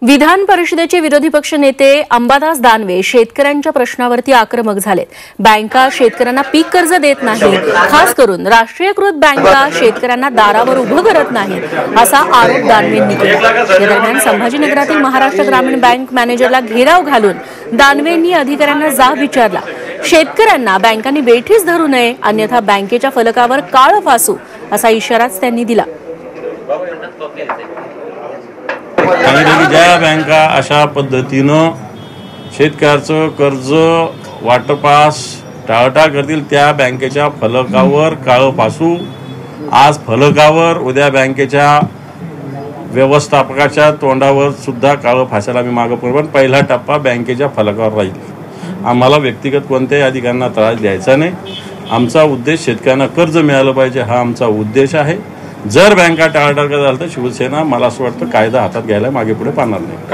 विधान परिषदेचे विरोधी पक्ष नेते अंबादास दानवे शेतकऱ्यांच्या प्रश्नावरती आक्रमक झालेत। बँका शेतकऱ्यांना पीक कर्ज देत नाहीत, खास करून राष्ट्रीयकृत बँका शेतकऱ्यांना दारावर उभं करत नाहीत असा आरोप दानवेंनी केला। या दरम्यान संभाजीनगरातील महाराष्ट्र ग्रामीण बँक मॅनेजरला घेराव घालून दानवेंनी अधिकाऱ्यांना जाब विचारला। शेतकऱ्यांना बँकांनी वेठीस धरू नये, अन्यथा बँकेच्या फलकावर काळं फासू असा इशाराच त्यांनी दिला। ज्या बँका अशा पद्धतीनं शेतकऱ्याचं कर्ज वाटपास टाळाटाळ करतील त्या बँकेच्या फलकावर काळं फासू। आज फलकावर, उद्या बँकेच्या व्यवस्थापकाच्या तोंडावर सुद्धा काळं फासायला मी मागं पण पहिला टप्पा बँकेच्या फलकावर राहील। आम्हाला व्यक्तिगत कोणत्याही अधिकाऱ्यांना त्रास द्यायचा नाही। आमचा उद्देश शेतकऱ्यांना कर्ज मिळालं पाहिजे हा आमचा उद्देश आहे। जर बँका टाळाटाळ करत असेल तर शिवसेना मला असं वाटतं कायदा हातात घ्यायला मागे पुढे पाहणार नाही।